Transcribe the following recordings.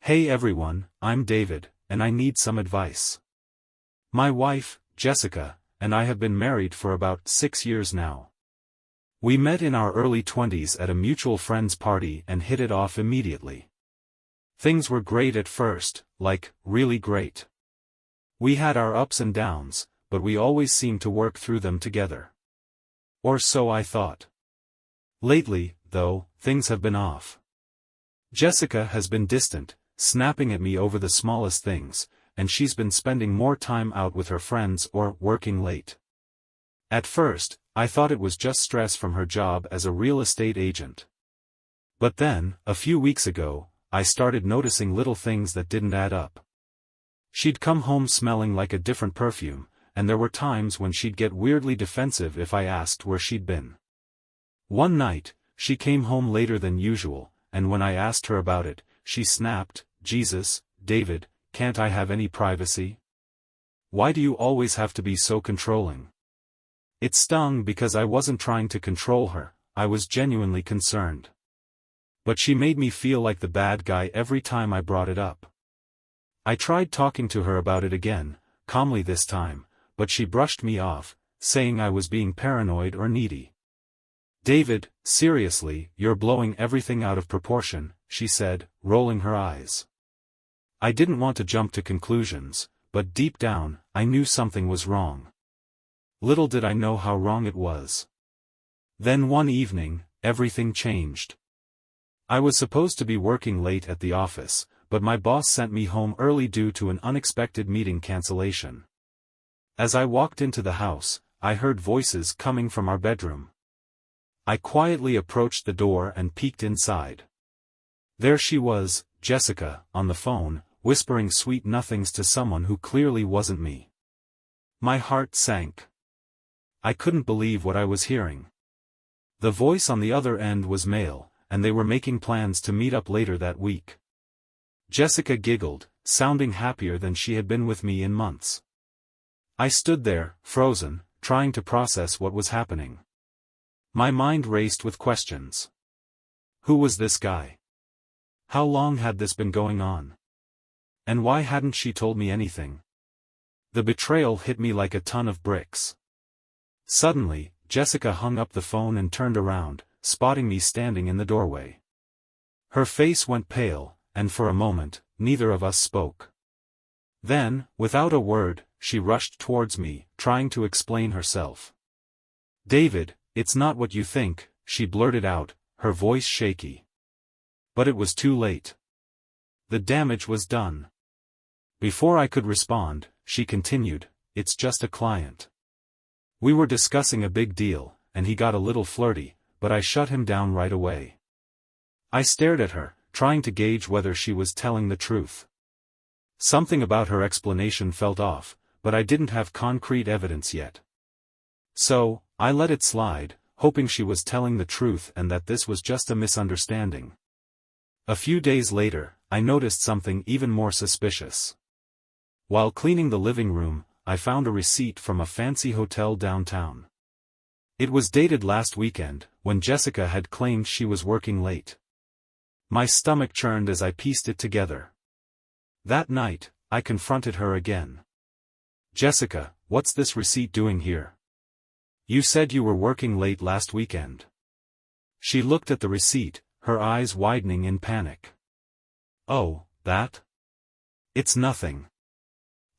Hey everyone, I'm David, and I need some advice. My wife, Jessica, and I have been married for about 6 years now. We met in our early 20s at a mutual friend's party and hit it off immediately. Things were great at first, like, really great. We had our ups and downs, but we always seemed to work through them together. Or so I thought. Lately, though, things have been off. Jessica has been distant, snapping at me over the smallest things, and she's been spending more time out with her friends or working late. At first, I thought it was just stress from her job as a real estate agent. But then, a few weeks ago, I started noticing little things that didn't add up. She'd come home smelling like a different perfume, and there were times when she'd get weirdly defensive if I asked where she'd been. One night, she came home later than usual, and when I asked her about it, she snapped, "Jesus, David, can't I have any privacy? Why do you always have to be so controlling?" It stung because I wasn't trying to control her, I was genuinely concerned. But she made me feel like the bad guy every time I brought it up. I tried talking to her about it again, calmly this time, but she brushed me off, saying I was being paranoid or needy. "David, seriously, you're blowing everything out of proportion," she said, rolling her eyes. I didn't want to jump to conclusions, but deep down, I knew something was wrong. Little did I know how wrong it was. Then one evening, everything changed. I was supposed to be working late at the office, but my boss sent me home early due to an unexpected meeting cancellation. As I walked into the house, I heard voices coming from our bedroom. I quietly approached the door and peeked inside. There she was, Jessica, on the phone, whispering sweet nothings to someone who clearly wasn't me. My heart sank. I couldn't believe what I was hearing. The voice on the other end was male, and they were making plans to meet up later that week. Jessica giggled, sounding happier than she had been with me in months. I stood there, frozen, trying to process what was happening. My mind raced with questions. Who was this guy? How long had this been going on? And why hadn't she told me anything? The betrayal hit me like a ton of bricks. Suddenly, Jessica hung up the phone and turned around, spotting me standing in the doorway. Her face went pale, and for a moment, neither of us spoke. Then, without a word, she rushed towards me, trying to explain herself. "David, it's not what you think," she blurted out, her voice shaky. But it was too late. The damage was done. Before I could respond, she continued, "It's just a client. We were discussing a big deal, and he got a little flirty, but I shut him down right away." I stared at her, trying to gauge whether she was telling the truth. Something about her explanation felt off, but I didn't have concrete evidence yet. So, I let it slide, hoping she was telling the truth and that this was just a misunderstanding. A few days later, I noticed something even more suspicious. While cleaning the living room, I found a receipt from a fancy hotel downtown. It was dated last weekend, when Jessica had claimed she was working late. My stomach churned as I pieced it together. That night, I confronted her again. "Jessica, what's this receipt doing here? You said you were working late last weekend." She looked at the receipt, her eyes widening in panic. "Oh, that? It's nothing.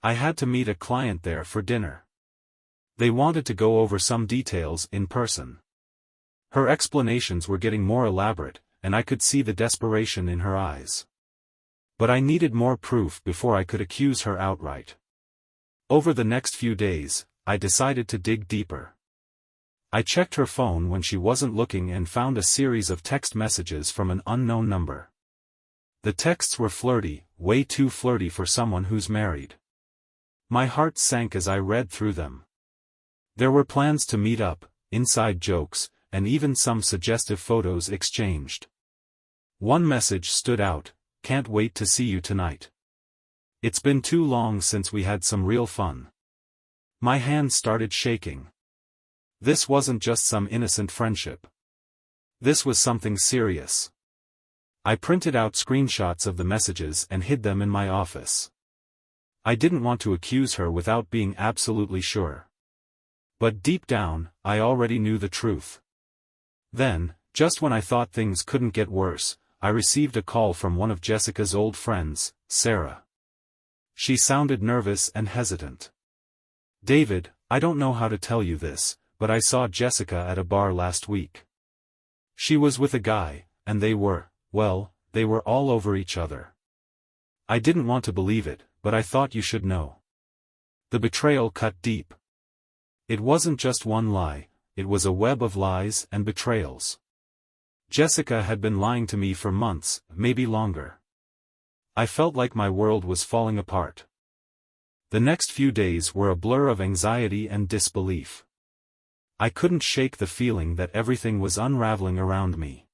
I had to meet a client there for dinner. They wanted to go over some details in person." Her explanations were getting more elaborate, and I could see the desperation in her eyes. But I needed more proof before I could accuse her outright. Over the next few days, I decided to dig deeper. I checked her phone when she wasn't looking and found a series of text messages from an unknown number. The texts were flirty, way too flirty for someone who's married. My heart sank as I read through them. There were plans to meet up, inside jokes, and even some suggestive photos exchanged. One message stood out, "Can't wait to see you tonight. It's been too long since we had some real fun." My hands started shaking. This wasn't just some innocent friendship. This was something serious. I printed out screenshots of the messages and hid them in my office. I didn't want to accuse her without being absolutely sure. But deep down, I already knew the truth. Then, just when I thought things couldn't get worse, I received a call from one of Jessica's old friends, Sarah. She sounded nervous and hesitant. "David, I don't know how to tell you this, but I saw Jessica at a bar last week. She was with a guy, and they were all over each other." I didn't want to believe it, but I thought you should know. The betrayal cut deep. It wasn't just one lie, it was a web of lies and betrayals. Jessica had been lying to me for months, maybe longer. I felt like my world was falling apart. The next few days were a blur of anxiety and disbelief. I couldn't shake the feeling that everything was unraveling around me.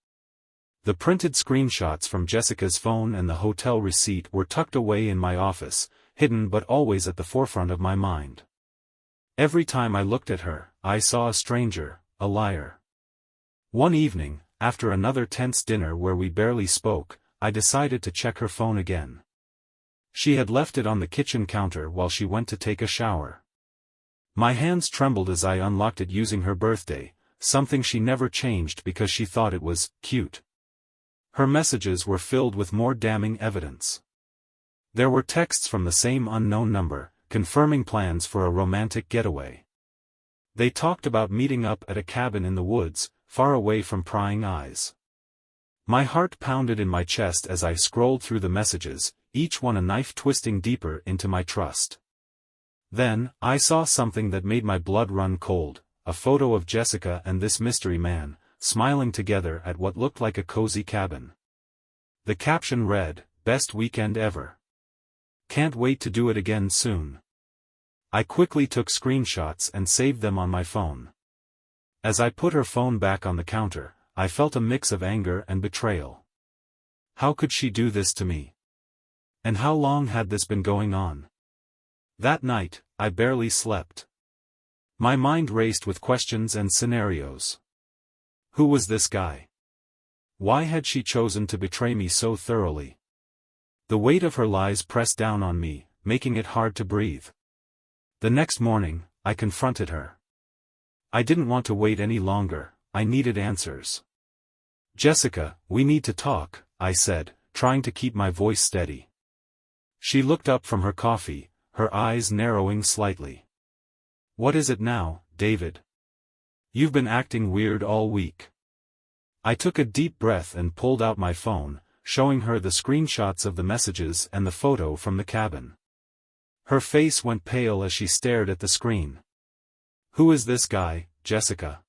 The printed screenshots from Jessica's phone and the hotel receipt were tucked away in my office, hidden but always at the forefront of my mind. Every time I looked at her, I saw a stranger, a liar. One evening, after another tense dinner where we barely spoke, I decided to check her phone again. She had left it on the kitchen counter while she went to take a shower. My hands trembled as I unlocked it using her birthday, something she never changed because she thought it was cute. Her messages were filled with more damning evidence. There were texts from the same unknown number, confirming plans for a romantic getaway. They talked about meeting up at a cabin in the woods, far away from prying eyes. My heart pounded in my chest as I scrolled through the messages, each one a knife twisting deeper into my trust. Then, I saw something that made my blood run cold, a photo of Jessica and this mystery man, smiling together at what looked like a cozy cabin. The caption read, "Best weekend ever. Can't wait to do it again soon." I quickly took screenshots and saved them on my phone. As I put her phone back on the counter, I felt a mix of anger and betrayal. How could she do this to me? And how long had this been going on? That night, I barely slept. My mind raced with questions and scenarios. Who was this guy? Why had she chosen to betray me so thoroughly? The weight of her lies pressed down on me, making it hard to breathe. The next morning, I confronted her. I didn't want to wait any longer, I needed answers. "Jessica, we need to talk," I said, trying to keep my voice steady. She looked up from her coffee, her eyes narrowing slightly. "What is it now, David? You've been acting weird all week." I took a deep breath and pulled out my phone, showing her the screenshots of the messages and the photo from the cabin. Her face went pale as she stared at the screen. "Who is this guy, Jessica?"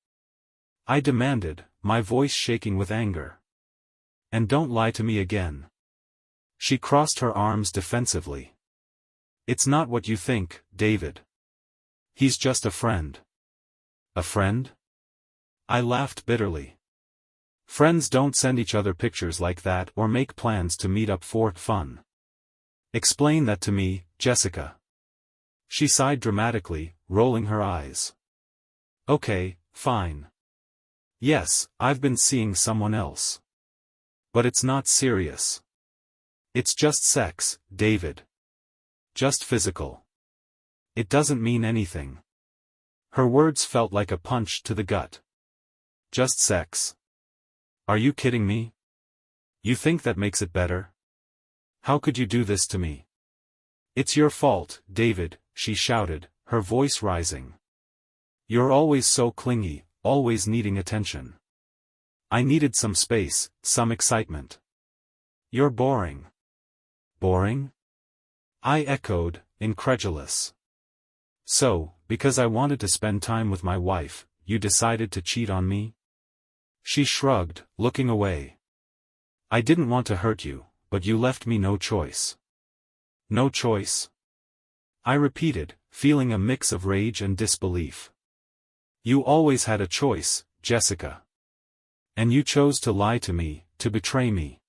I demanded, my voice shaking with anger. "And don't lie to me again." She crossed her arms defensively. "It's not what you think, David. He's just a friend." "A friend?" I laughed bitterly. "Friends don't send each other pictures like that or make plans to meet up for fun. Explain that to me, Jessica." She sighed dramatically, rolling her eyes. "Okay, fine. Yes, I've been seeing someone else. But it's not serious. It's just sex, David. Just physical. It doesn't mean anything." Her words felt like a punch to the gut. "Just sex? Are you kidding me? You think that makes it better? How could you do this to me?" "It's your fault, David," she shouted, her voice rising. "You're always so clingy, always needing attention. I needed some space, some excitement. You're boring." "Boring?" I echoed, incredulous. "So, because I wanted to spend time with my wife, you decided to cheat on me?" She shrugged, looking away. "I didn't want to hurt you, but you left me no choice." "No choice?" I repeated, feeling a mix of rage and disbelief. "You always had a choice, Jessica. And you chose to lie to me, to betray me."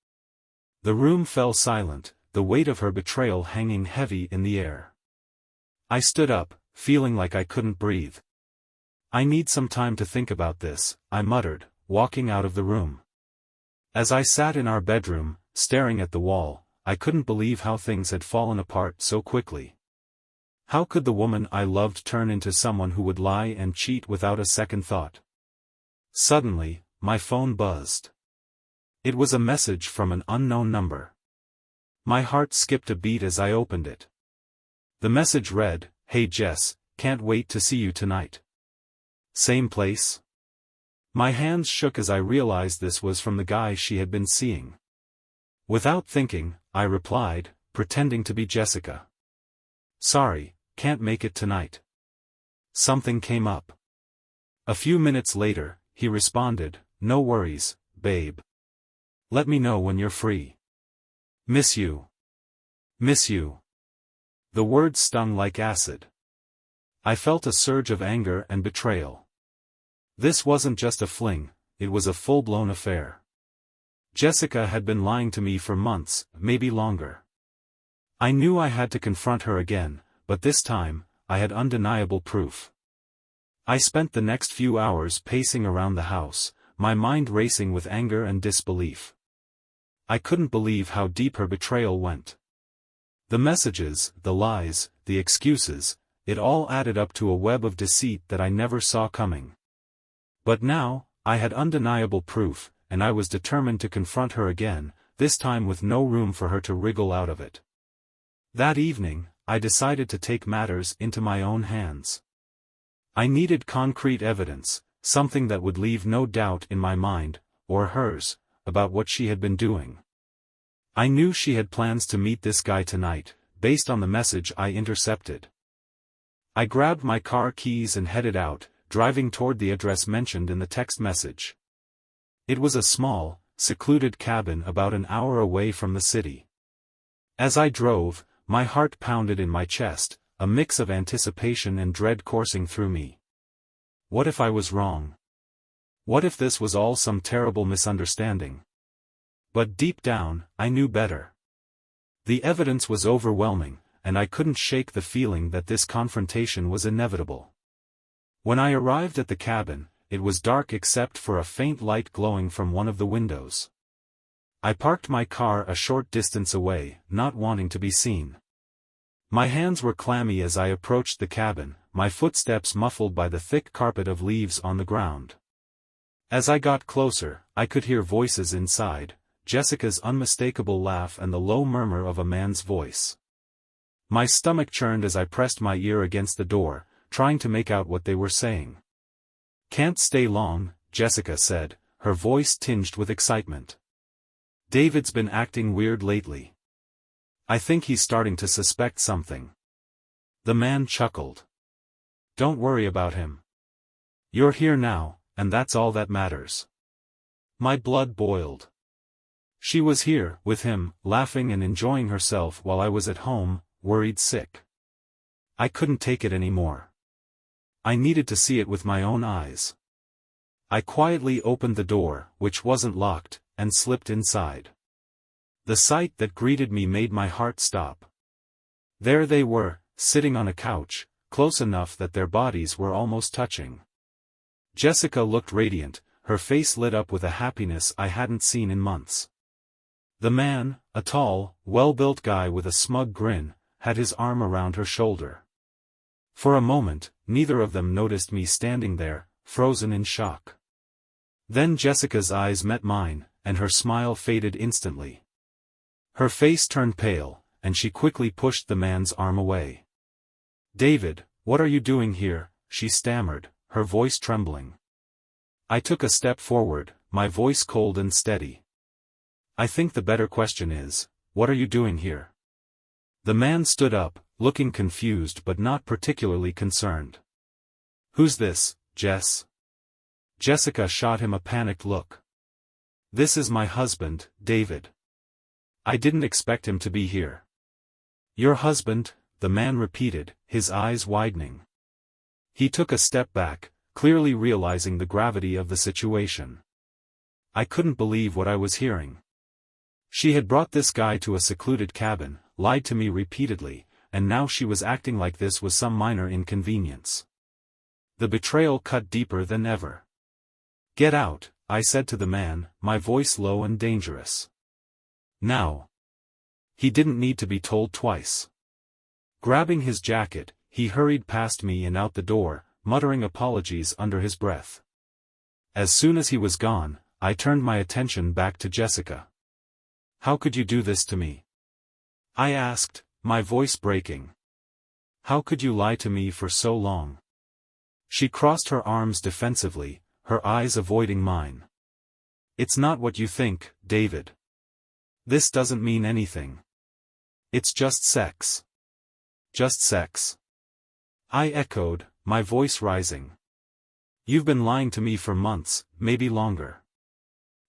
The room fell silent, the weight of her betrayal hanging heavy in the air. I stood up, feeling like I couldn't breathe. "I need some time to think about this," I muttered, walking out of the room. As I sat in our bedroom, staring at the wall, I couldn't believe how things had fallen apart so quickly. How could the woman I loved turn into someone who would lie and cheat without a second thought? Suddenly, my phone buzzed. It was a message from an unknown number. My heart skipped a beat as I opened it. The message read, "Hey Jess, can't wait to see you tonight. Same place?" My hands shook as I realized this was from the guy she had been seeing. Without thinking, I replied, pretending to be Jessica. "Sorry, can't make it tonight. Something came up." A few minutes later, he responded, "No worries, babe. Let me know when you're free. Miss you. Miss you." The words stung like acid. I felt a surge of anger and betrayal. This wasn't just a fling, it was a full-blown affair. Jessica had been lying to me for months, maybe longer. I knew I had to confront her again, but this time, I had undeniable proof. I spent the next few hours pacing around the house, my mind racing with anger and disbelief. I couldn't believe how deep her betrayal went. The messages, the lies, the excuses, it all added up to a web of deceit that I never saw coming. But now, I had undeniable proof, and I was determined to confront her again, this time with no room for her to wriggle out of it. That evening, I decided to take matters into my own hands. I needed concrete evidence, something that would leave no doubt in my mind, or hers, about what she had been doing. I knew she had plans to meet this guy tonight, based on the message I intercepted. I grabbed my car keys and headed out, driving toward the address mentioned in the text message. It was a small, secluded cabin about an hour away from the city. As I drove, my heart pounded in my chest, a mix of anticipation and dread coursing through me. What if I was wrong? What if this was all some terrible misunderstanding? But deep down, I knew better. The evidence was overwhelming, and I couldn't shake the feeling that this confrontation was inevitable. When I arrived at the cabin, it was dark except for a faint light glowing from one of the windows. I parked my car a short distance away, not wanting to be seen. My hands were clammy as I approached the cabin, my footsteps muffled by the thick carpet of leaves on the ground. As I got closer, I could hear voices inside, Jessica's unmistakable laugh and the low murmur of a man's voice. My stomach churned as I pressed my ear against the door, trying to make out what they were saying. "Can't stay long," Jessica said, her voice tinged with excitement. "David's been acting weird lately. I think he's starting to suspect something." The man chuckled. "Don't worry about him. You're here now, and that's all that matters." My blood boiled. She was here, with him, laughing and enjoying herself while I was at home, worried sick. I couldn't take it anymore. I needed to see it with my own eyes. I quietly opened the door, which wasn't locked, and slipped inside. The sight that greeted me made my heart stop. There they were, sitting on a couch, close enough that their bodies were almost touching. Jessica looked radiant, her face lit up with a happiness I hadn't seen in months. The man, a tall, well-built guy with a smug grin, had his arm around her shoulder. For a moment, neither of them noticed me standing there, frozen in shock. Then Jessica's eyes met mine, and her smile faded instantly. Her face turned pale, and she quickly pushed the man's arm away. "David, what are you doing here?" she stammered, her voice trembling. I took a step forward, my voice cold and steady. "I think the better question is, what are you doing here?" The man stood up, looking confused but not particularly concerned. "Who's this, Jess?" Jessica shot him a panicked look. "This is my husband, David. I didn't expect him to be here." "Your husband?" the man repeated, his eyes widening. He took a step back, clearly realizing the gravity of the situation. I couldn't believe what I was hearing. She had brought this guy to a secluded cabin, lied to me repeatedly, and now she was acting like this was some minor inconvenience. The betrayal cut deeper than ever. "Get out," I said to the man, my voice low and dangerous. Now. He didn't need to be told twice. Grabbing his jacket, he hurried past me and out the door, muttering apologies under his breath. As soon as he was gone, I turned my attention back to Jessica. How could you do this to me? I asked, my voice breaking. How could you lie to me for so long? She crossed her arms defensively, her eyes avoiding mine. It's not what you think, David. This doesn't mean anything. It's just sex. Just sex. I echoed, my voice rising. You've been lying to me for months, maybe longer.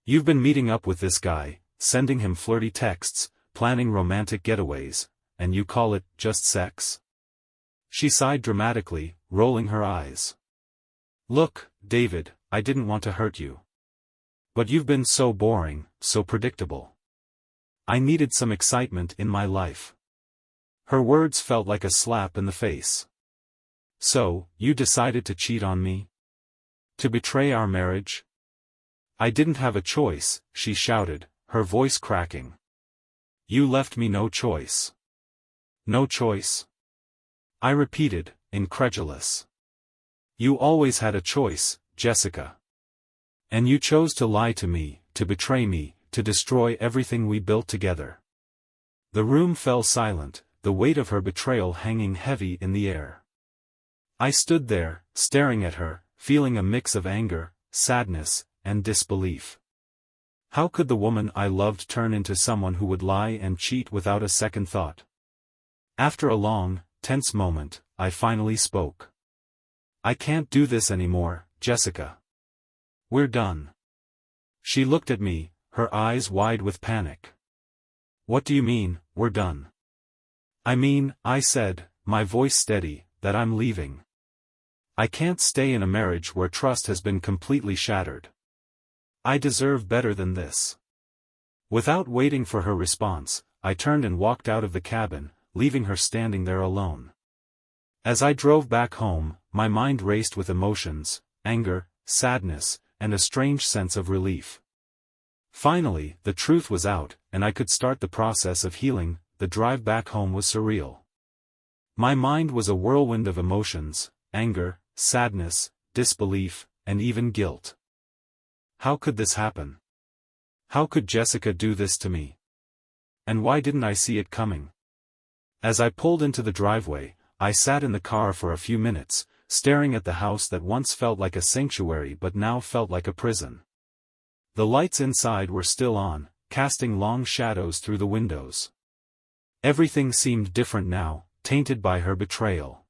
You've been meeting up with this guy, sending him flirty texts, planning romantic getaways, and you call it just sex? She sighed dramatically, rolling her eyes. Look, David, I didn't want to hurt you. But you've been so boring, so predictable. I needed some excitement in my life. Her words felt like a slap in the face. So, you decided to cheat on me? To betray our marriage? I didn't have a choice, she shouted, her voice cracking. You left me no choice. No choice? I repeated, incredulous. You always had a choice, Jessica. And you chose to lie to me, to betray me, to destroy everything we built together. The room fell silent, the weight of her betrayal hanging heavy in the air. I stood there, staring at her, feeling a mix of anger, sadness, and disbelief. How could the woman I loved turn into someone who would lie and cheat without a second thought? After a long, tense moment, I finally spoke. I can't do this anymore, Jessica. We're done. She looked at me, her eyes wide with panic. What do you mean, we're done? I mean, I said, my voice steady, that I'm leaving. I can't stay in a marriage where trust has been completely shattered. I deserve better than this. Without waiting for her response, I turned and walked out of the cabin, leaving her standing there alone. As I drove back home, my mind raced with emotions, anger, sadness, and a strange sense of relief. Finally, the truth was out, and I could start the process of healing. The drive back home was surreal. My mind was a whirlwind of emotions, anger, sadness, disbelief, and even guilt. How could this happen? How could Jessica do this to me? And why didn't I see it coming? As I pulled into the driveway, I sat in the car for a few minutes, staring at the house that once felt like a sanctuary but now felt like a prison. The lights inside were still on, casting long shadows through the windows. Everything seemed different now, tainted by her betrayal.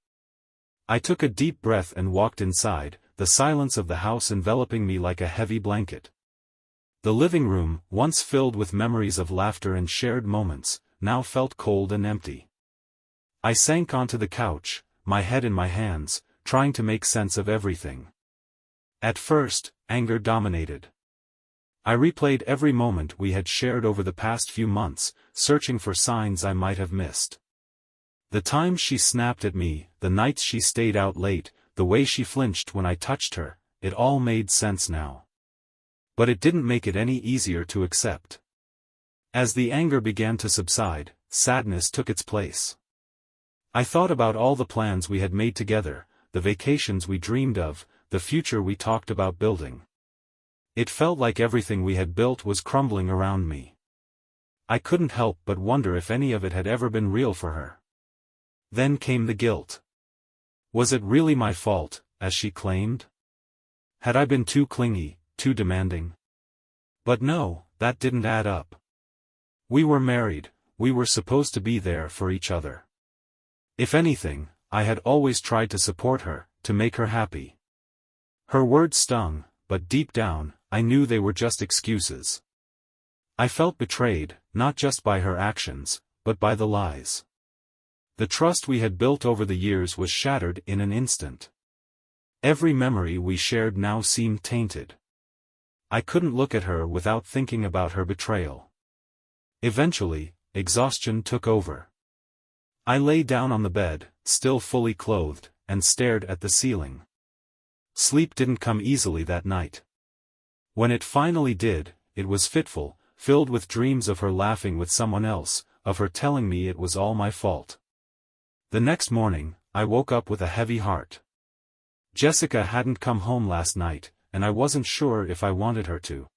I took a deep breath and walked inside, the silence of the house enveloping me like a heavy blanket. The living room, once filled with memories of laughter and shared moments, now felt cold and empty. I sank onto the couch, my head in my hands, trying to make sense of everything. At first, anger dominated. I replayed every moment we had shared over the past few months, searching for signs I might have missed. The times she snapped at me, the nights she stayed out late, the way she flinched when I touched her, it all made sense now. But it didn't make it any easier to accept. As the anger began to subside, sadness took its place. I thought about all the plans we had made together, the vacations we dreamed of, the future we talked about building. It felt like everything we had built was crumbling around me. I couldn't help but wonder if any of it had ever been real for her. Then came the guilt. Was it really my fault, as she claimed? Had I been too clingy, too demanding? But no, that didn't add up. We were married, we were supposed to be there for each other. If anything, I had always tried to support her, to make her happy. Her words stung, but deep down, I knew they were just excuses. I felt betrayed, not just by her actions, but by the lies. The trust we had built over the years was shattered in an instant. Every memory we shared now seemed tainted. I couldn't look at her without thinking about her betrayal. Eventually, exhaustion took over. I lay down on the bed, still fully clothed, and stared at the ceiling. Sleep didn't come easily that night. When it finally did, it was fitful, filled with dreams of her laughing with someone else, of her telling me it was all my fault. The next morning, I woke up with a heavy heart. Jessica hadn't come home last night, and I wasn't sure if I wanted her to.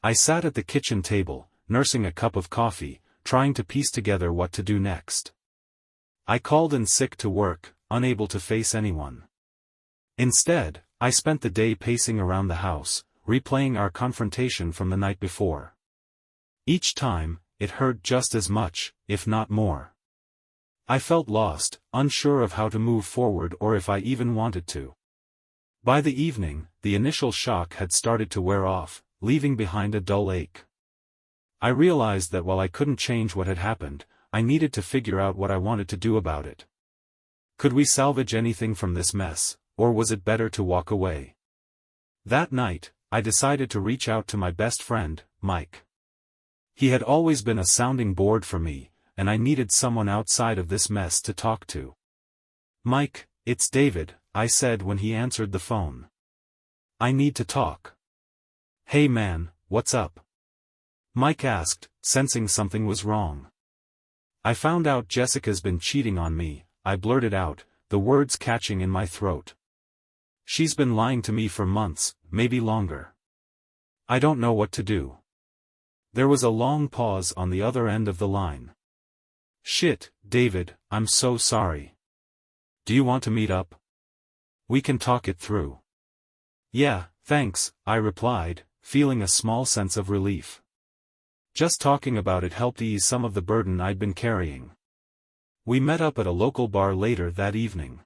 I sat at the kitchen table, nursing a cup of coffee, trying to piece together what to do next. I called in sick to work, unable to face anyone. Instead, I spent the day pacing around the house, replaying our confrontation from the night before. Each time, it hurt just as much, if not more. I felt lost, unsure of how to move forward or if I even wanted to. By the evening, the initial shock had started to wear off, leaving behind a dull ache. I realized that while I couldn't change what had happened, I needed to figure out what I wanted to do about it. Could we salvage anything from this mess, or was it better to walk away? That night, I decided to reach out to my best friend, Mike. He had always been a sounding board for me, and I needed someone outside of this mess to talk to. "Mike, it's David," I said when he answered the phone. "I need to talk." "Hey man, what's up?" Mike asked, sensing something was wrong. "I found out Jessica's been cheating on me," I blurted out, the words catching in my throat. "She's been lying to me for months, maybe longer. I don't know what to do." There was a long pause on the other end of the line. "Shit, David, I'm so sorry. Do you want to meet up? We can talk it through." "Yeah, thanks," I replied, feeling a small sense of relief. Just talking about it helped ease some of the burden I'd been carrying. We met up at a local bar later that evening.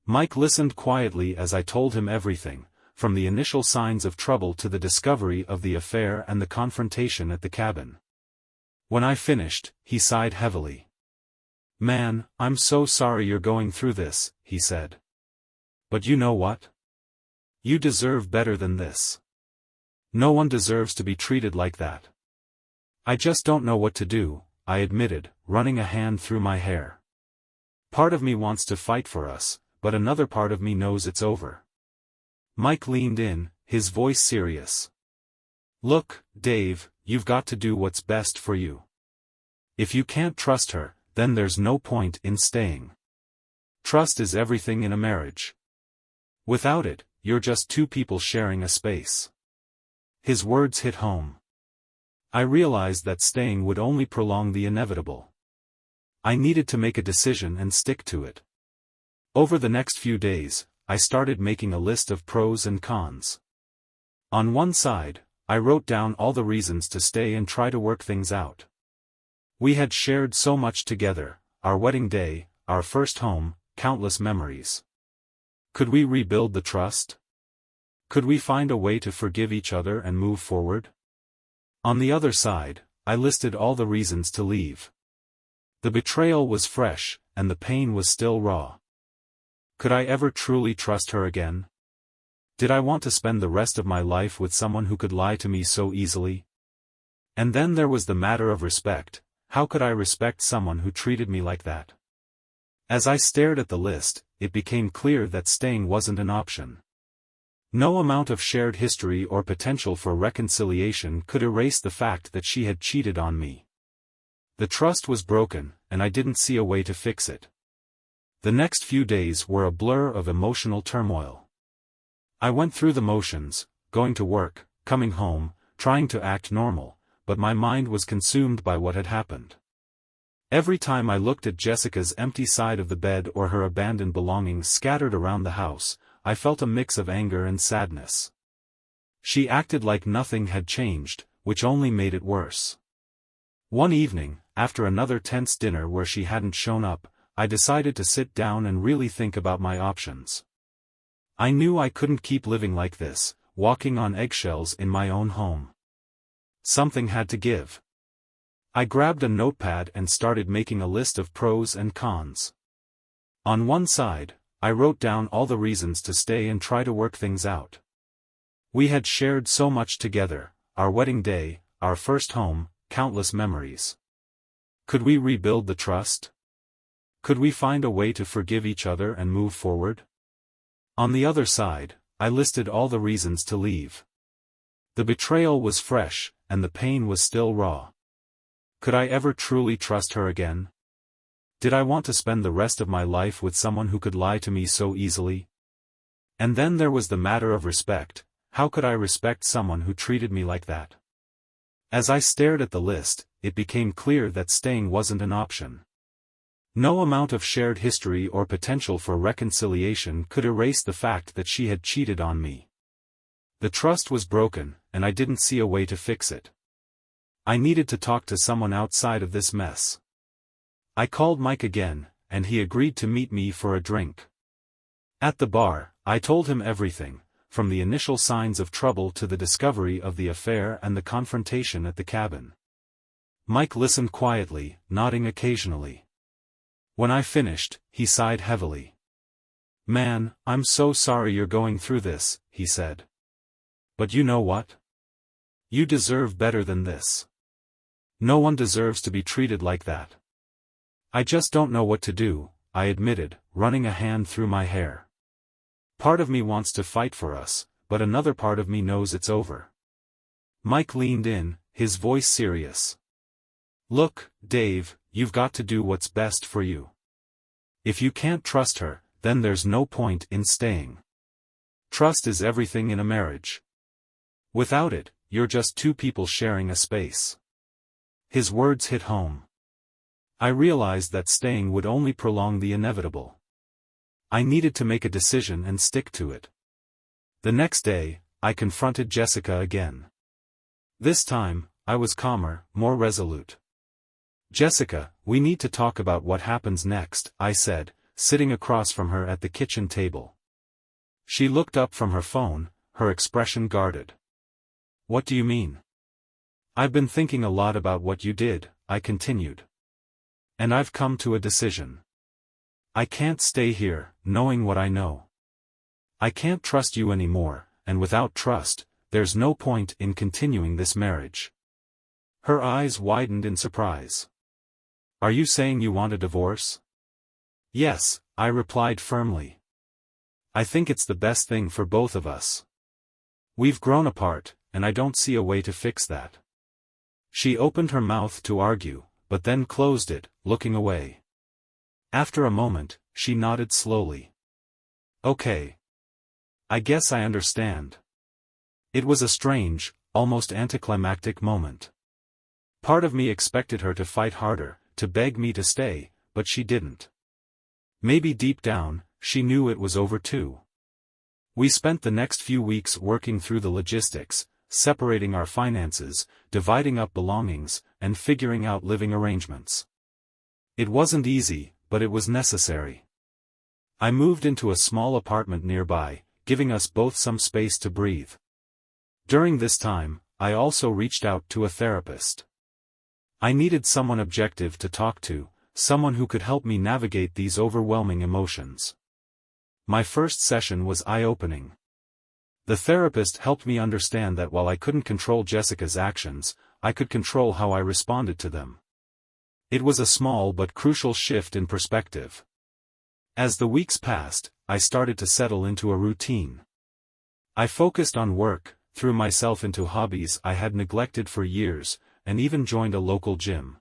Mike listened quietly as I told him everything, from the initial signs of trouble to the discovery of the affair and the confrontation at the cabin. When I finished, he sighed heavily. "Man, I'm so sorry you're going through this," he said. "But you know what? You deserve better than this. No one deserves to be treated like that." "I just don't know what to do," I admitted, running a hand through my hair. "Part of me wants to fight for us, but another part of me knows it's over." Mike leaned in, his voice serious. "Look, Dave, you've got to do what's best for you. If you can't trust her, then there's no point in staying. Trust is everything in a marriage. Without it, you're just two people sharing a space." His words hit home. I realized that staying would only prolong the inevitable. I needed to make a decision and stick to it. Over the next few days, I started making a list of pros and cons. On one side, I wrote down all the reasons to stay and try to work things out. We had shared so much together, our wedding day, our first home, countless memories. Could we rebuild the trust? Could we find a way to forgive each other and move forward? On the other side, I listed all the reasons to leave. The betrayal was fresh, and the pain was still raw. Could I ever truly trust her again? Did I want to spend the rest of my life with someone who could lie to me so easily? And then there was the matter of respect. How could I respect someone who treated me like that? As I stared at the list, it became clear that staying wasn't an option. No amount of shared history or potential for reconciliation could erase the fact that she had cheated on me. The trust was broken, and I didn't see a way to fix it. The next few days were a blur of emotional turmoil. I went through the motions, going to work, coming home, trying to act normal, but my mind was consumed by what had happened. Every time I looked at Jessica's empty side of the bed or her abandoned belongings scattered around the house, I felt a mix of anger and sadness. She acted like nothing had changed, which only made it worse. One evening, after another tense dinner where she hadn't shown up, I decided to sit down and really think about my options. I knew I couldn't keep living like this, walking on eggshells in my own home. Something had to give. I grabbed a notepad and started making a list of pros and cons. On one side, I wrote down all the reasons to stay and try to work things out. We had shared so much together, our wedding day, our first home, countless memories. Could we rebuild the trust? Could we find a way to forgive each other and move forward? On the other side, I listed all the reasons to leave. The betrayal was fresh, and the pain was still raw. Could I ever truly trust her again? Did I want to spend the rest of my life with someone who could lie to me so easily? And then there was the matter of respect. How could I respect someone who treated me like that? As I stared at the list, it became clear that staying wasn't an option. No amount of shared history or potential for reconciliation could erase the fact that she had cheated on me. The trust was broken, and I didn't see a way to fix it. I needed to talk to someone outside of this mess. I called Mike again, and he agreed to meet me for a drink. At the bar, I told him everything, from the initial signs of trouble to the discovery of the affair and the confrontation at the cabin. Mike listened quietly, nodding occasionally. When I finished, he sighed heavily. "Man, I'm so sorry you're going through this," he said. "But you know what? You deserve better than this. No one deserves to be treated like that." "I just don't know what to do," I admitted, running a hand through my hair. "Part of me wants to fight for us, but another part of me knows it's over." Mike leaned in, his voice serious. "Look, Dave, you've got to do what's best for you. If you can't trust her, then there's no point in staying. Trust is everything in a marriage. Without it, you're just two people sharing a space." His words hit home. I realized that staying would only prolong the inevitable. I needed to make a decision and stick to it. The next day, I confronted Jessica again. This time, I was calmer, more resolute. "Jessica, we need to talk about what happens next," I said, sitting across from her at the kitchen table. She looked up from her phone, her expression guarded. "What do you mean?" "I've been thinking a lot about what you did," I continued. "And I've come to a decision. I can't stay here, knowing what I know. I can't trust you anymore, and without trust, there's no point in continuing this marriage." Her eyes widened in surprise. "Are you saying you want a divorce?" "Yes," I replied firmly. "I think it's the best thing for both of us. We've grown apart, and I don't see a way to fix that." She opened her mouth to argue, but then closed it, looking away. After a moment, she nodded slowly. "Okay. I guess I understand." It was a strange, almost anticlimactic moment. Part of me expected her to fight harder, to beg me to stay, but she didn't. Maybe deep down, she knew it was over too. We spent the next few weeks working through the logistics, separating our finances, dividing up belongings, and figuring out living arrangements. It wasn't easy, but it was necessary. I moved into a small apartment nearby, giving us both some space to breathe. During this time, I also reached out to a therapist. I needed someone objective to talk to, someone who could help me navigate these overwhelming emotions. My first session was eye-opening. The therapist helped me understand that while I couldn't control Jessica's actions, I could control how I responded to them. It was a small but crucial shift in perspective. As the weeks passed, I started to settle into a routine. I focused on work, threw myself into hobbies I had neglected for years, and even joined a local gym.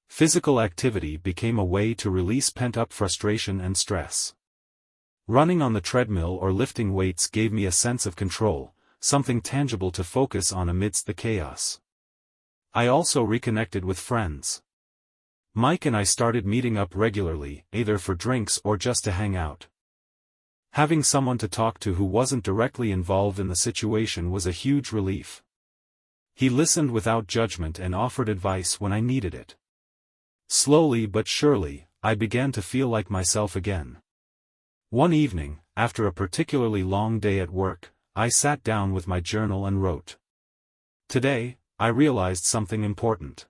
Physical activity became a way to release pent-up frustration and stress. Running on the treadmill or lifting weights gave me a sense of control, something tangible to focus on amidst the chaos. I also reconnected with friends. Mike and I started meeting up regularly, either for drinks or just to hang out. Having someone to talk to who wasn't directly involved in the situation was a huge relief. He listened without judgment and offered advice when I needed it. Slowly but surely, I began to feel like myself again. One evening, after a particularly long day at work, I sat down with my journal and wrote. Today, I realized something important.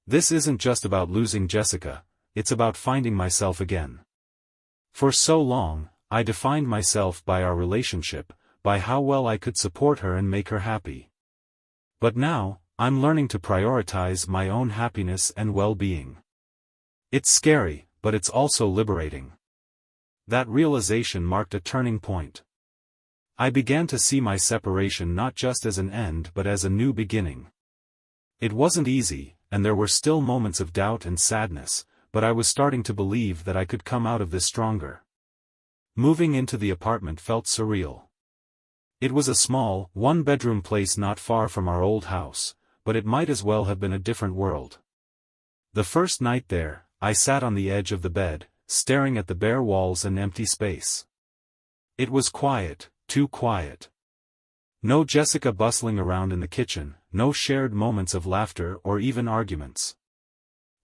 This isn't just about losing Jessica, it's about finding myself again. For so long, I defined myself by our relationship, by how well I could support her and make her happy. But now, I'm learning to prioritize my own happiness and well-being. It's scary, but it's also liberating. That realization marked a turning point. I began to see my separation not just as an end but as a new beginning. It wasn't easy, and there were still moments of doubt and sadness, but I was starting to believe that I could come out of this stronger. Moving into the apartment felt surreal. It was a small, one-bedroom place not far from our old house, but it might as well have been a different world. The first night there, I sat on the edge of the bed, staring at the bare walls and empty space. It was quiet, too quiet. No Jessica bustling around in the kitchen, no shared moments of laughter or even arguments.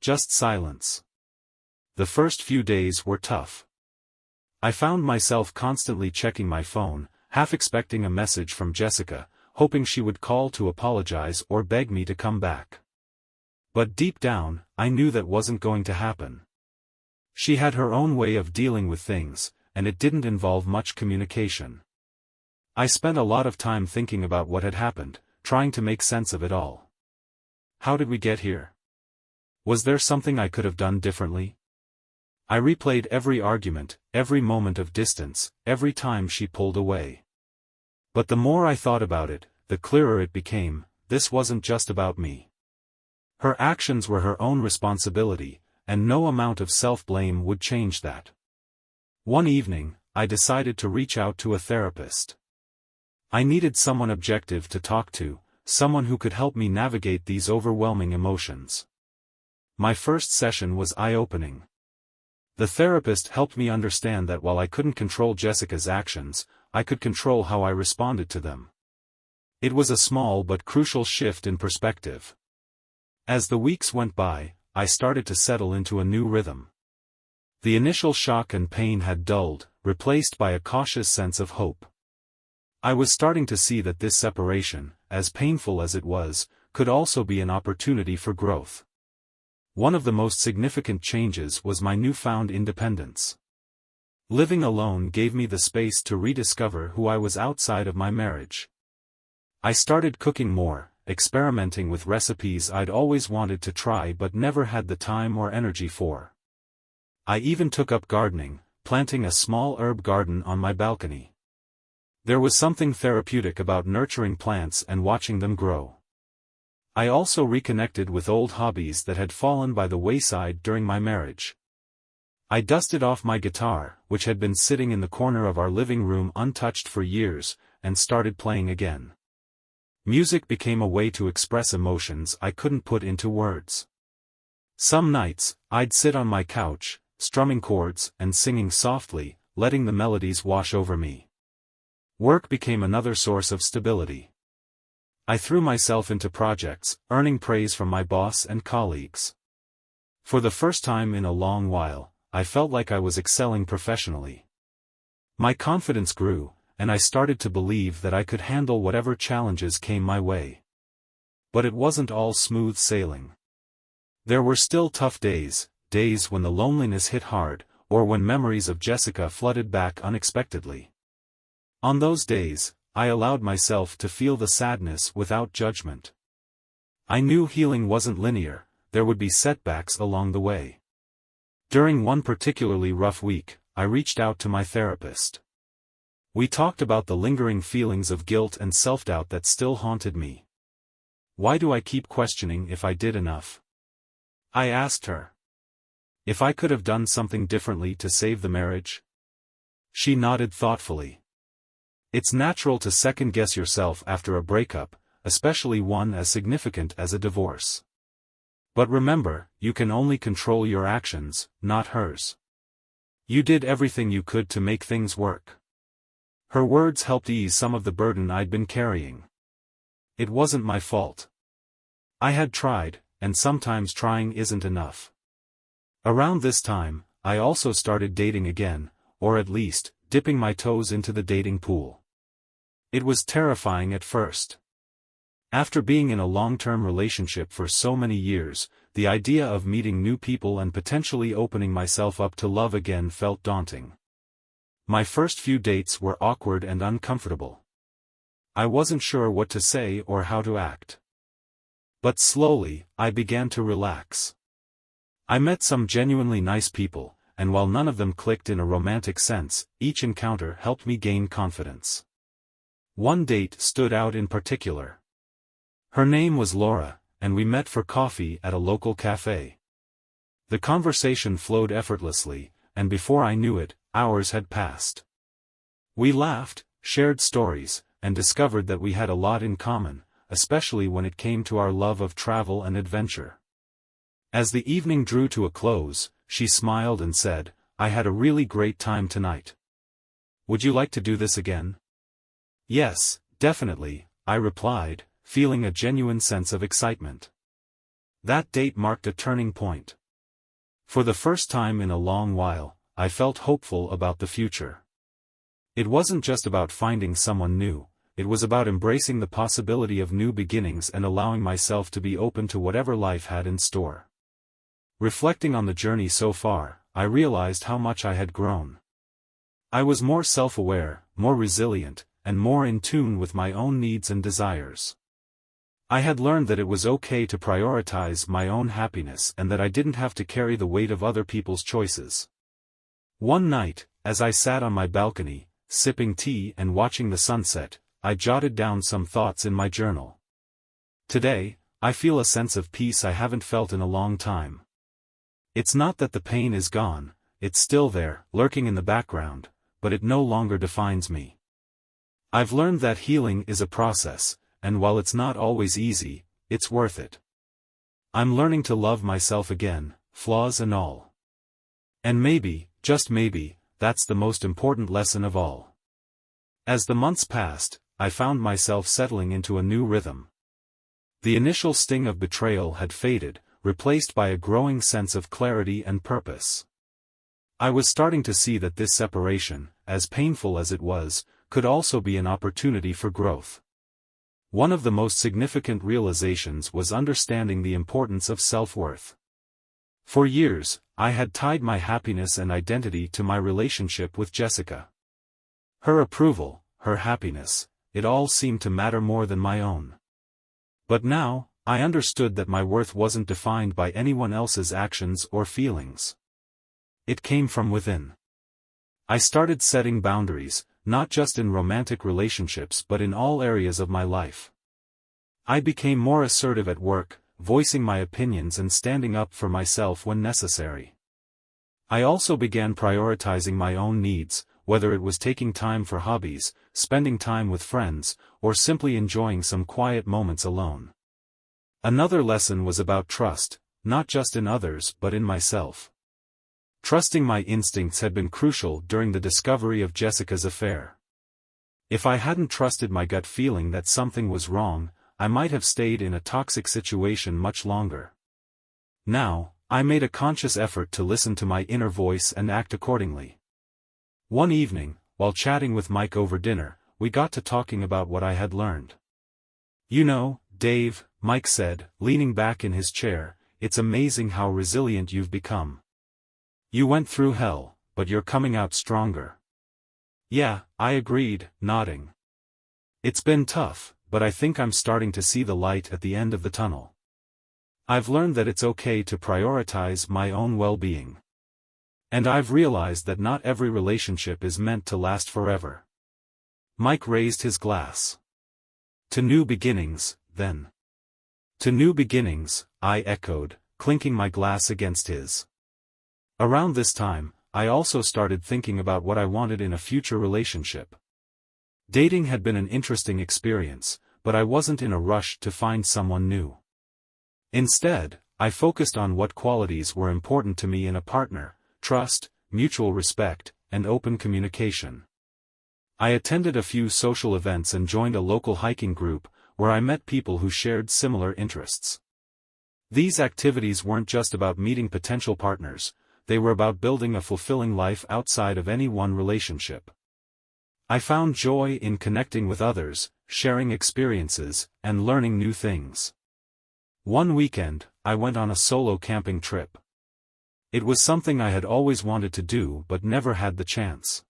Just silence. The first few days were tough. I found myself constantly checking my phone, half expecting a message from Jessica, hoping she would call to apologize or beg me to come back. But deep down, I knew that wasn't going to happen. She had her own way of dealing with things, and it didn't involve much communication. I spent a lot of time thinking about what had happened, trying to make sense of it all. How did we get here? Was there something I could have done differently? I replayed every argument, every moment of distance, every time she pulled away. But the more I thought about it, the clearer it became, this wasn't just about me. Her actions were her own responsibility, and no amount of self-blame would change that. One evening, I decided to reach out to a therapist. I needed someone objective to talk to, someone who could help me navigate these overwhelming emotions. My first session was eye-opening. The therapist helped me understand that while I couldn't control Jessica's actions, I could control how I responded to them. It was a small but crucial shift in perspective. As the weeks went by, I started to settle into a new rhythm. The initial shock and pain had dulled, replaced by a cautious sense of hope. I was starting to see that this separation, as painful as it was, could also be an opportunity for growth. One of the most significant changes was my newfound independence. Living alone gave me the space to rediscover who I was outside of my marriage. I started cooking more, experimenting with recipes I'd always wanted to try but never had the time or energy for. I even took up gardening, planting a small herb garden on my balcony. There was something therapeutic about nurturing plants and watching them grow. I also reconnected with old hobbies that had fallen by the wayside during my marriage. I dusted off my guitar, which had been sitting in the corner of our living room untouched for years, and started playing again. Music became a way to express emotions I couldn't put into words. Some nights, I'd sit on my couch, strumming chords and singing softly, letting the melodies wash over me. Work became another source of stability. I threw myself into projects, earning praise from my boss and colleagues. For the first time in a long while, I felt like I was excelling professionally. My confidence grew, and I started to believe that I could handle whatever challenges came my way. But it wasn't all smooth sailing. There were still tough days, days when the loneliness hit hard, or when memories of Jessica flooded back unexpectedly. On those days, I allowed myself to feel the sadness without judgment. I knew healing wasn't linear, there would be setbacks along the way. During one particularly rough week, I reached out to my therapist. We talked about the lingering feelings of guilt and self-doubt that still haunted me. Why do I keep questioning if I did enough? I asked her. If I could have done something differently to save the marriage? She nodded thoughtfully. It's natural to second-guess yourself after a breakup, especially one as significant as a divorce. But remember, you can only control your actions, not hers. You did everything you could to make things work. Her words helped ease some of the burden I'd been carrying. It wasn't my fault. I had tried, and sometimes trying isn't enough. Around this time, I also started dating again, or at least, dipping my toes into the dating pool. It was terrifying at first. After being in a long-term relationship for so many years, the idea of meeting new people and potentially opening myself up to love again felt daunting. My first few dates were awkward and uncomfortable. I wasn't sure what to say or how to act. But slowly, I began to relax. I met some genuinely nice people, and while none of them clicked in a romantic sense, each encounter helped me gain confidence. One date stood out in particular. Her name was Laura, and we met for coffee at a local cafe. The conversation flowed effortlessly, and before I knew it, hours had passed. We laughed, shared stories, and discovered that we had a lot in common, especially when it came to our love of travel and adventure. As the evening drew to a close, she smiled and said, "I had a really great time tonight. Would you like to do this again?" "Yes, definitely," I replied, feeling a genuine sense of excitement. That date marked a turning point. For the first time in a long while, I felt hopeful about the future. It wasn't just about finding someone new, it was about embracing the possibility of new beginnings and allowing myself to be open to whatever life had in store. Reflecting on the journey so far, I realized how much I had grown. I was more self-aware, more resilient, and more in tune with my own needs and desires. I had learned that it was okay to prioritize my own happiness and that I didn't have to carry the weight of other people's choices. One night, as I sat on my balcony, sipping tea and watching the sunset, I jotted down some thoughts in my journal. Today, I feel a sense of peace I haven't felt in a long time. It's not that the pain is gone, it's still there, lurking in the background, but it no longer defines me. I've learned that healing is a process, and while it's not always easy, it's worth it. I'm learning to love myself again, flaws and all. And maybe, just maybe, that's the most important lesson of all. As the months passed, I found myself settling into a new rhythm. The initial sting of betrayal had faded, replaced by a growing sense of clarity and purpose. I was starting to see that this separation, as painful as it was, could also be an opportunity for growth. One of the most significant realizations was understanding the importance of self-worth. For years, I had tied my happiness and identity to my relationship with Jessica. Her approval, her happiness, it all seemed to matter more than my own. But now, I understood that my worth wasn't defined by anyone else's actions or feelings. It came from within. I started setting boundaries, not just in romantic relationships but in all areas of my life. I became more assertive at work, voicing my opinions and standing up for myself when necessary. I also began prioritizing my own needs, whether it was taking time for hobbies, spending time with friends, or simply enjoying some quiet moments alone. Another lesson was about trust, not just in others but in myself. Trusting my instincts had been crucial during the discovery of Jessica's affair. If I hadn't trusted my gut feeling that something was wrong, I might have stayed in a toxic situation much longer. Now, I made a conscious effort to listen to my inner voice and act accordingly. One evening, while chatting with Mike over dinner, we got to talking about what I had learned. "You know, Dave," Mike said, leaning back in his chair, "it's amazing how resilient you've become. You went through hell, but you're coming out stronger." "Yeah," I agreed, nodding. "It's been tough, but I think I'm starting to see the light at the end of the tunnel. I've learned that it's okay to prioritize my own well-being. And I've realized that not every relationship is meant to last forever." Mike raised his glass. "To new beginnings, then." "To new beginnings," I echoed, clinking my glass against his. Around this time, I also started thinking about what I wanted in a future relationship. Dating had been an interesting experience, but I wasn't in a rush to find someone new. Instead, I focused on what qualities were important to me in a partner: trust, mutual respect, and open communication. I attended a few social events and joined a local hiking group, where I met people who shared similar interests. These activities weren't just about meeting potential partners, they were about building a fulfilling life outside of any one relationship. I found joy in connecting with others, sharing experiences, and learning new things. One weekend, I went on a solo camping trip. It was something I had always wanted to do but never had the chance.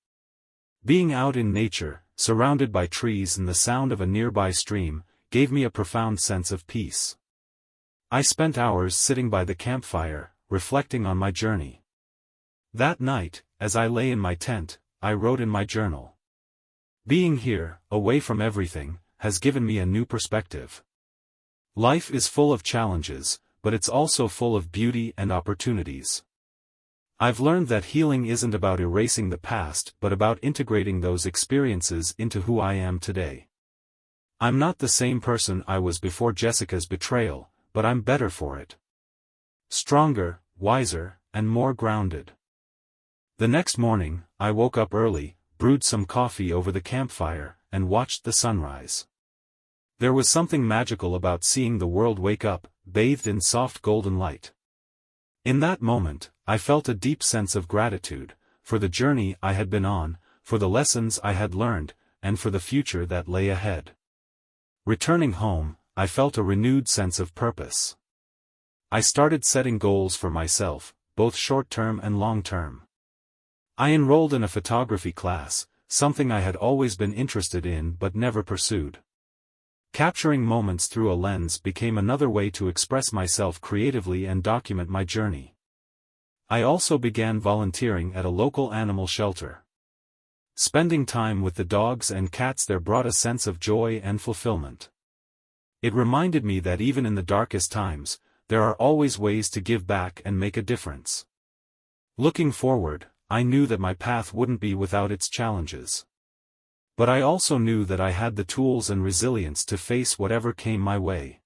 Being out in nature, surrounded by trees and the sound of a nearby stream, gave me a profound sense of peace. I spent hours sitting by the campfire, reflecting on my journey. That night, as I lay in my tent, I wrote in my journal. Being here, away from everything, has given me a new perspective. Life is full of challenges, but it's also full of beauty and opportunities. I've learned that healing isn't about erasing the past but about integrating those experiences into who I am today. I'm not the same person I was before Jessica's betrayal, but I'm better for it. Stronger, wiser, and more grounded. The next morning, I woke up early, brewed some coffee over the campfire, and watched the sunrise. There was something magical about seeing the world wake up, bathed in soft golden light. In that moment, I felt a deep sense of gratitude, for the journey I had been on, for the lessons I had learned, and for the future that lay ahead. Returning home, I felt a renewed sense of purpose. I started setting goals for myself, both short-term and long-term. I enrolled in a photography class, something I had always been interested in but never pursued. Capturing moments through a lens became another way to express myself creatively and document my journey. I also began volunteering at a local animal shelter. Spending time with the dogs and cats there brought a sense of joy and fulfillment. It reminded me that even in the darkest times, there are always ways to give back and make a difference. Looking forward, I knew that my path wouldn't be without its challenges. But I also knew that I had the tools and resilience to face whatever came my way.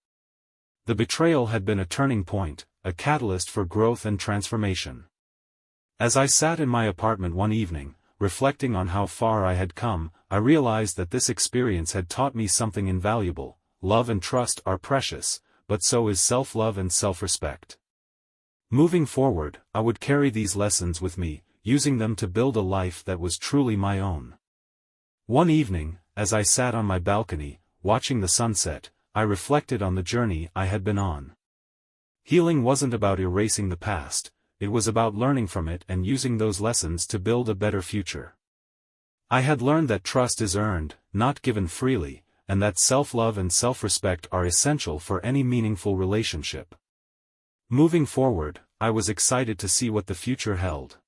The betrayal had been a turning point, a catalyst for growth and transformation. As I sat in my apartment one evening, reflecting on how far I had come, I realized that this experience had taught me something invaluable. Love and trust are precious, but so is self-love and self-respect. Moving forward, I would carry these lessons with me, using them to build a life that was truly my own. One evening, as I sat on my balcony, watching the sunset, I reflected on the journey I had been on. Healing wasn't about erasing the past, it was about learning from it and using those lessons to build a better future. I had learned that trust is earned, not given freely, and that self-love and self-respect are essential for any meaningful relationship. Moving forward, I was excited to see what the future held.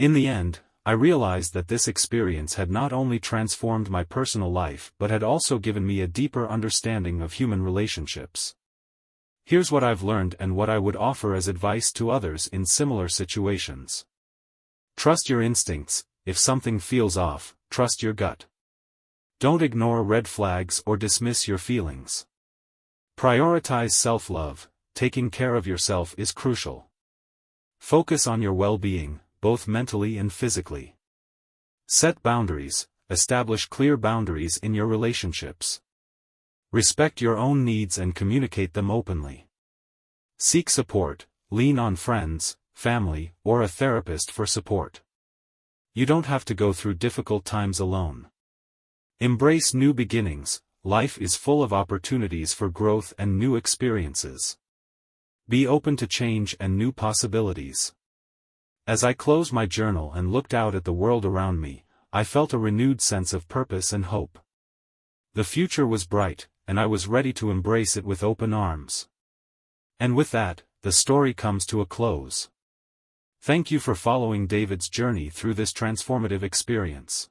In the end, I realized that this experience had not only transformed my personal life but had also given me a deeper understanding of human relationships. Here's what I've learned and what I would offer as advice to others in similar situations. Trust your instincts. If something feels off, trust your gut. Don't ignore red flags or dismiss your feelings. Prioritize self-love. Taking care of yourself is crucial. Focus on your well-being, both mentally and physically. Set boundaries. Establish clear boundaries in your relationships. Respect your own needs and communicate them openly. Seek support. Lean on friends, family, or a therapist for support. You don't have to go through difficult times alone. Embrace new beginnings. Life is full of opportunities for growth and new experiences. Be open to change and new possibilities. As I closed my journal and looked out at the world around me, I felt a renewed sense of purpose and hope. The future was bright, and I was ready to embrace it with open arms. And with that, the story comes to a close. Thank you for following David's journey through this transformative experience.